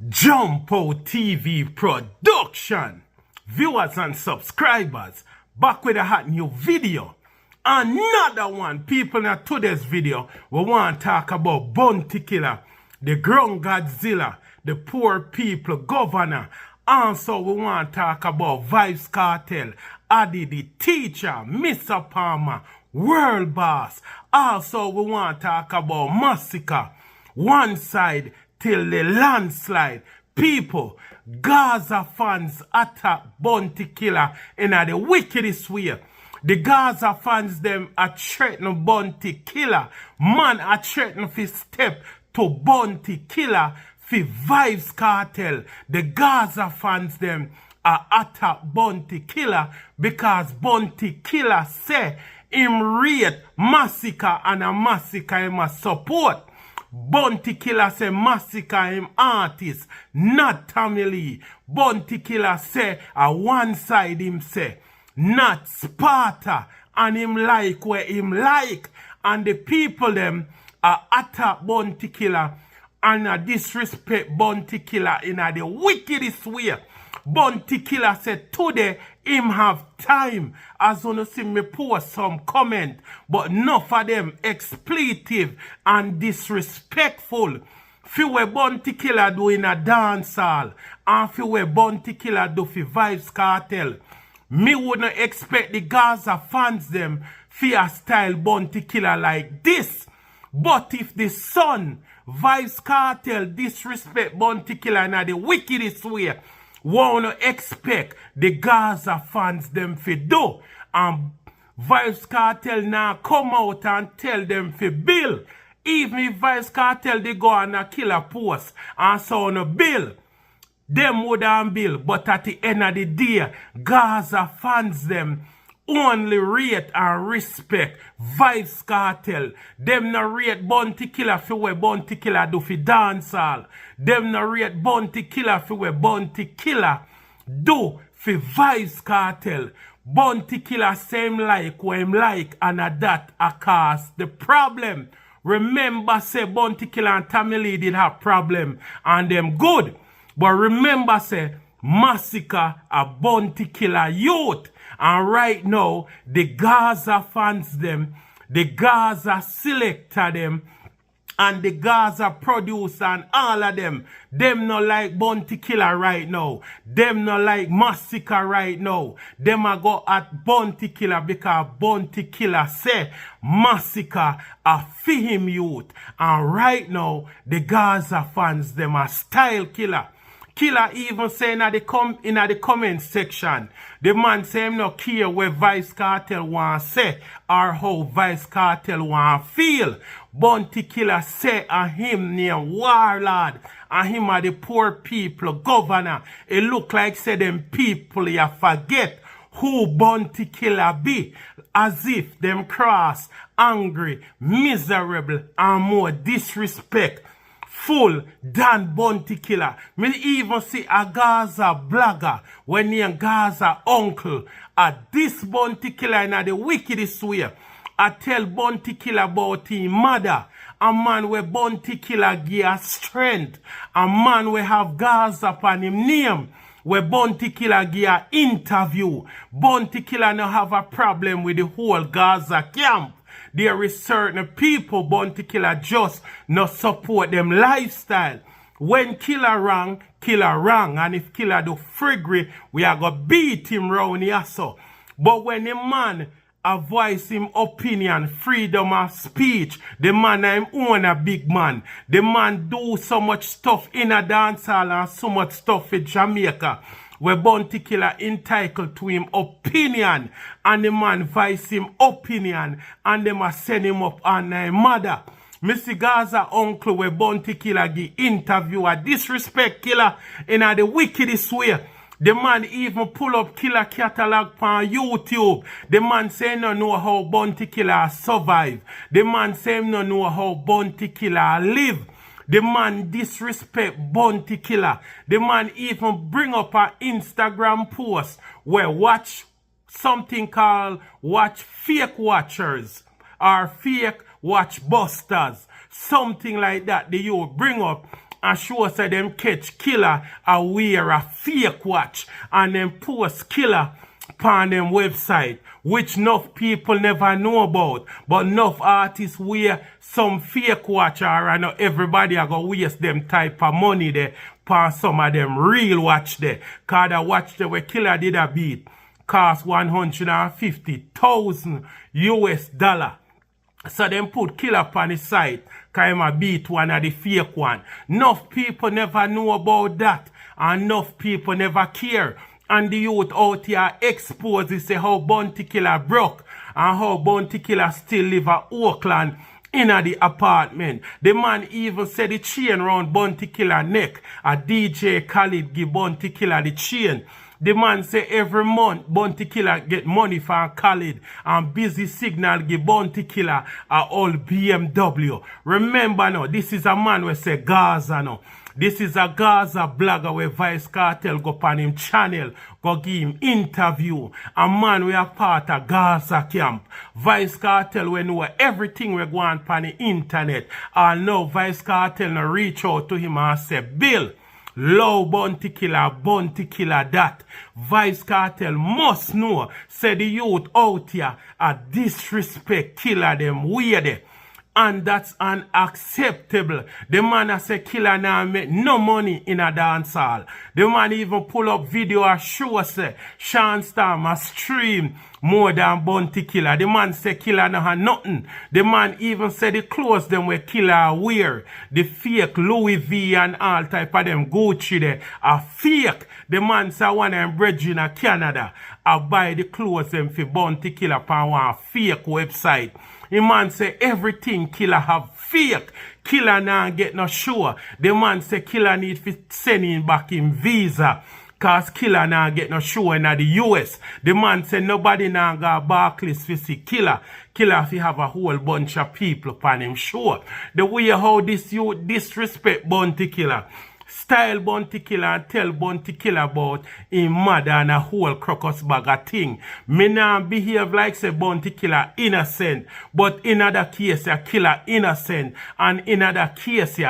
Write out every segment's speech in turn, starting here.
Jump Out TV production. Viewers and subscribers, back with a hot new video. Another one. People in today's video, we want to talk about Bounty Killer, the ground Godzilla, the poor people governor. Also, we want to talk about Vybz Kartel, Addy the teacher, Mr. Palmer, world boss. Also, we want to talk about Masicka, one side till the landslide. People, Gaza fans attack Bounty Killer in the wickedest way. The Gaza fans them are threatening Bounty Killer. Man are threatening to step to Bounty Killer for Vybz Kartel. The Gaza fans them are attack Bounty Killer because Bounty Killer say him rate Masicka and a Masicka him a support. Bounty Killer say Masicka him artist, not Tommy Lee. Bounty Killer say a one side him say, not Sparta, and him like where him like. And the people them are attack Bounty Killer and disrespect Bounty Killer in the wickedest way. Bounty Killer said today him have time. As you see me post some comment, but enough of them expletive and disrespectful. Few way Bounty Killer do in a dance hall, and few way Bounty Killer do for Vybz Kartel. Me wouldn't expect the Gaza fans them fear style Bounty Killer like this. But if the son Vybz Kartel disrespect Bounty Killer in the wickedest way, wanna expect the Gaza fans them fi do. And Vybz Kartel now come out and tell them fi bill. Even if Vybz Kartel they go on a killer post and so on a bill, them would have bill. But at the end of the day, Gaza fans them only rate and respect Vybz Kartel. Them no rate Bounty Killer for what Bounty Killer do for dancehall. Them no rate Bounty Killer for what Bounty Killer do for Vybz Kartel. Bounty Killer same like what him like, and that a cause the problem. Remember say Bounty Killer and Tommy Lee did have problem and them good. But remember say Masicka a Bounty Killer youth. And right now, the Gaza fans them, the Gaza selector them, and the Gaza producer and all of them no like Bounty Killer right now. Them no like Masicka right now. Them a go at Bounty Killer because Bounty Killer say Masicka a for him youth. And right now, the Gaza fans them a style killer. Killer even saying in the comment section, the man say him no care where Vybz Kartel want say or how Vybz Kartel want feel. Bounty Killer say a him named Warlord and him are the poor people governor. It look like say them people ya forget who Bounty Killer be, as if them cross, angry, miserable and more disrespect full than Bounty Killer. Me even see a Gaza blogger when named Gaza uncle at this Bounty Killer in the wickedest way. I tell Bounty Killer about his mother. A man where Bounty Killer give strength. A man where have Gaza upon him name. Where Bounty Killer give a interview. Bounty Killer no have a problem with the whole Gaza camp. There is certain people Bounty Killer just not support them lifestyle. When Killer wrong, and if Killer do friggery, we are gonna beat him round here so. But when a man a voice him opinion, freedom of speech, the man him own a big man. The man do so much stuff in a dancehall and so much stuff in Jamaica. Where Bounty Killer entitled to him opinion, and the man voice him opinion, and them a send him up on his mother. Mr. Gaza uncle where Bounty Killer give interview a disrespect Killer in the wickedest way. The man even pull up Killer catalog on YouTube. The man say no know how Bounty Killer survive. The man say no know how Bounty Killer live. The man disrespect Bounty Killer. The man even bring up an Instagram post where watch something called watch fake watchers or fake watch busters. Something like that the you bring up and show say them catch killer a wear a fake watch and then post killer on them website, which enough people never know about. But enough artists wear some fake watch, or I know everybody are gonna waste them type of money there for some of them real watch there. Cause the watch there where killer did a beat cost $150,000 US dollar. So them put killer on the site, cause him a beat one of the fake one. Enough people never know about that, and enough people never care. And the youth out here exposes say how Bounty Killer broke and how Bounty Killer still live at Oakland in the apartment. The man even said the chain round Bounty Killer neck. A DJ Khalid give Bounty Killer the chain. The man say every month Bounty Killer get money from Khalid and Busy Signal give Bounty Killer a old BMW. Remember now, this is a man who say Gaza now. This is a Gaza blogger where Vybz Kartel go on him channel, go give him interview. A man we are part of Gaza camp. Vybz Kartel we know everything we go on the internet. And now Vybz Kartel no reach out to him and say, Bill, low Bounty Killer that. Vybz Kartel must know, say the youth out here a disrespect killer them weird. And that's unacceptable. The man a say killer now make no money in a dance hall. The man even pull up video and show say Sean Storm a stream more than Bounty Killer. The man say killer no have nothing. The man even say the clothes them where killer wear. The fake Louis V and all type of them Gucci there are fake. The man say one of them brethren in Canada. I buy the clothes them for Bounty Killer on one fake website. The man say everything killer have fake. Killer now get no sure. The man say killer need to send him back in visa. Cause killer now get no sure in the US. The man say nobody now got Barclays to see killer. Killer fi have a whole bunch of people upon him sure. The way how this you disrespect Bounty Killer. Style Bounty Killer and tell Bounty Killer about him mother and a whole crocus bag of thing. Me now behave like say Bounty Killer innocent. But in other case, a killer innocent. And in other case,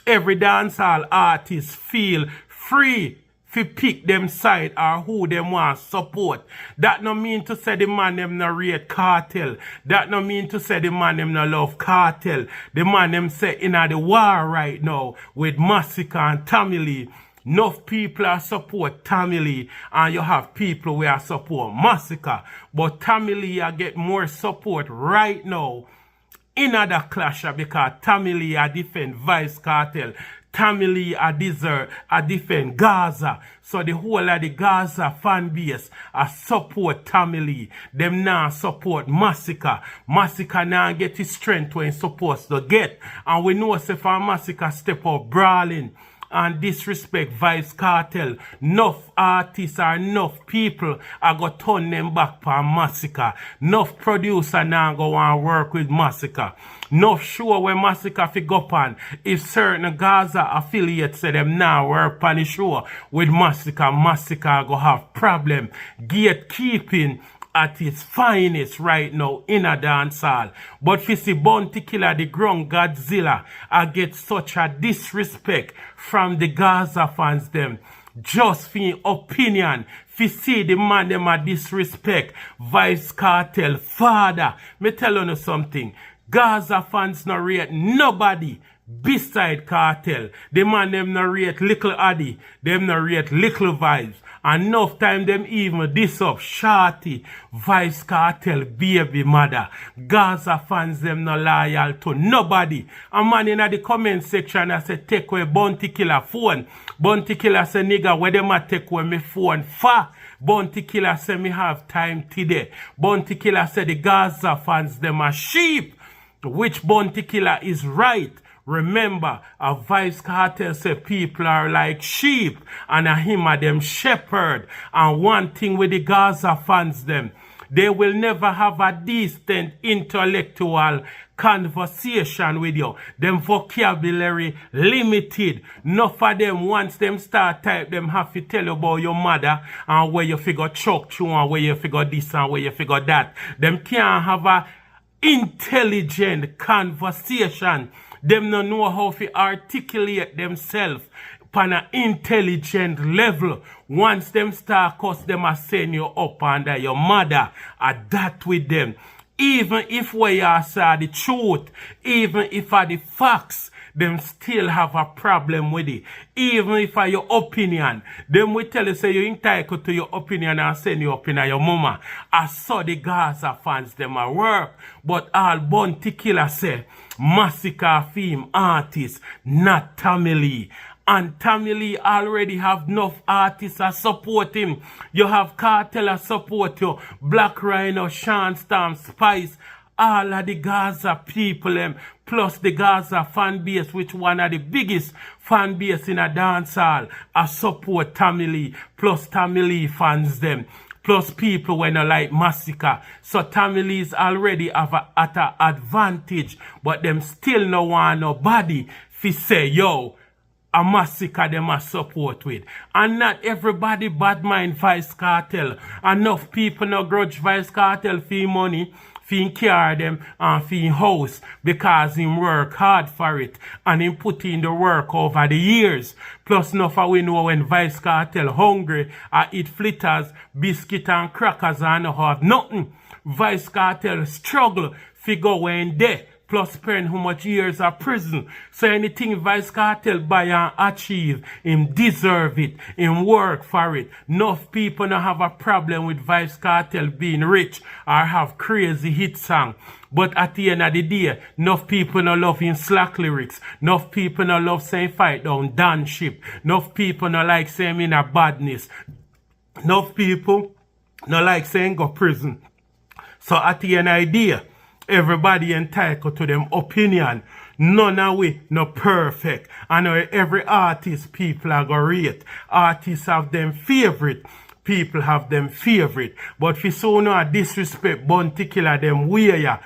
every dancehall artist feel free to pick them side or who them want support. That no mean to say the man them no rate Kartel. That no mean to say the man them no love Kartel. The man them say in the war right now with Masicka and Tommy Lee. Enough people are support Tommy Lee and you have people who are support Masicka. But Tommy Lee get more support right now in the clash because Tommy Lee defend Vybz Kartel. Tommy Lee defend Gaza. So the whole of the Gaza fan base support Tommy Lee. Them now support Masicka. Masicka now get his strength when he's supposed to get. And we know if Masicka step up brawling and disrespect Vybz Kartel, enough artists or enough people are going to turn them back on Masicka. Enough producer now go and work with Masicka. Enough sure when Masicka fi go on, if certain Gaza affiliates say them now work on the show with Masicka, Masicka go have problem gatekeeping at its finest right now in a dance hall. But for see Bounty Killer, the ground Godzilla, I get such a disrespect from the Gaza fans them. Just for opinion, for see the man them a disrespect Vybz Kartel father. Me tell you something. Gaza fans no rate nobody beside Kartel. The man them no rate little Addy. Them no rate little Vybz. Enough time them even diss up Shorty, Vybz Kartel baby mother. Gaza fans them no loyal to nobody. A man in the comment section I say take away Bounty Killer phone. Bounty Killer say nigga where them a take away me phone for? Bounty Killer say me have time today. Bounty Killer say the Gaza fans them a sheep. Which Bounty Killer is right. Remember, a Vybz Kartel say people are like sheep and a him a them shepherd. And one thing with the Gaza fans them, they will never have a decent intellectual conversation with you. Them vocabulary limited. Enough of them once them start type them have to tell you about your mother and where you figure choke you and where you figure this and where you figure that. Them can't have a intelligent conversation. Them no know how to articulate themselves on an intelligent level. Once them start cuss, them a send you up under your mother. That with them. Even if we are say the truth, even if are the facts, them still have a problem with it. Even if are your opinion, them will tell you say you entitled to your opinion and send you up in your mama. I saw the Gaza fans them a work, but all Bounty Killer say Masicka film artist, not Tommy Lee. And Tommy Lee already have enough artists that support him. You have Kartel that support you, Black Rhino, Sean Storm, Spice, all of the Gaza people, plus the Gaza fan base, which one of the biggest fan base in a dancehall, I support Tommy Lee, plus Tommy Lee fans them. Plus people when I like Masicka. So Tommy Lee's already have at an advantage, but them still no want nobody fi say, yo, a Masicka them a support with. And not everybody bad mind Vybz Kartel. Enough people no grudge Vybz Kartel for money, for care them and for house, because him work hard for it and him put in the work over the years. Plus enough we know when Vybz Kartel hungry, I eat fritters, biscuit and crackers and no have nothing. Vybz Kartel struggle figure when there. Plus spend how much years of prison. So anything Vybz Kartel buy and achieve, him deserve it, him work for it. Enough people don't have a problem with Vybz Kartel being rich or have crazy hit song. But at the end of the day, enough people don't love him slack lyrics. Enough people don't love saying fight down dance ship. Enough people don't like saying in a badness. Enough people don't like saying go prison. So at the end of the day, everybody entitled to them opinion. None of we no perfect. I know every artist people are gonna rate. Artists have them favorite. People have them favorite. But for so no disrespect Bounty Killer them way ya,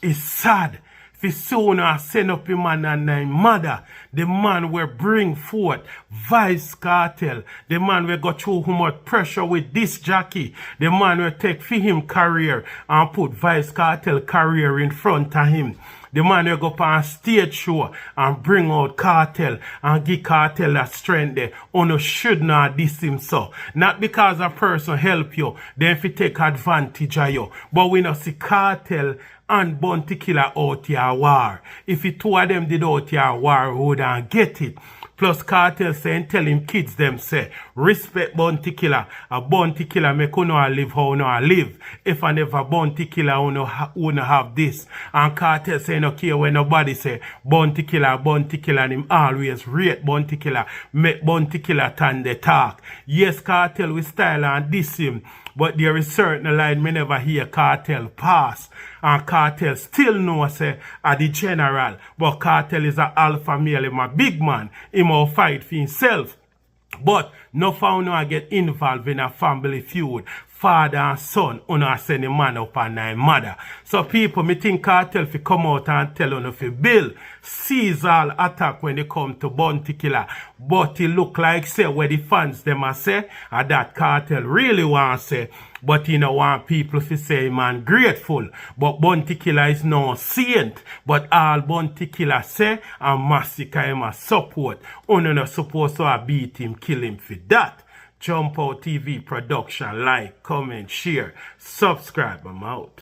it's sad. For so no send up him man and his mother. The man will bring forth Vybz Kartel. The man will go through how much pressure with this jockey. The man will take for him career and put Vybz Kartel career in front of him. The man will go up on a stage show and bring out Kartel and give Kartel that strength there. Uno should not diss him so. Not because a person help you, then if he take advantage of you. But we not see Kartel and Bounty Killer out here war. If the two of them did out here war, we wouldn't get it. Plus Kartel saying tell him kids them say respect Bounty Killer. A Bounty Killer make you know live how you live. If I never Bounty Killer you know have this. And Kartel saying okay when nobody say Bounty Killer and him always rate Bounty Killer. Make Bounty Killer turn the talk. Yes, Kartel we style and diss him. But there is certain line me never hear Kartel pass. And Kartel still know say a the general. But Kartel is a alpha male, him a big man. Him will fight for himself. But no found no get involved in a family feud. Father and son, uno send a man up on their mother. So people, me think Kartel fi come out and tell uno fi bill. Seize all attack when they come to Bounty Killer. But it look like say where the fans them a say, and that Kartel really want say. But you know want people to say man grateful. But Bounty Killer is no saint. But all Bounty Killer say and Masicka him a support. Uno no supposed to beat him, kill him for that. Jump Out TV production. Like, comment, share, subscribe. I'm out.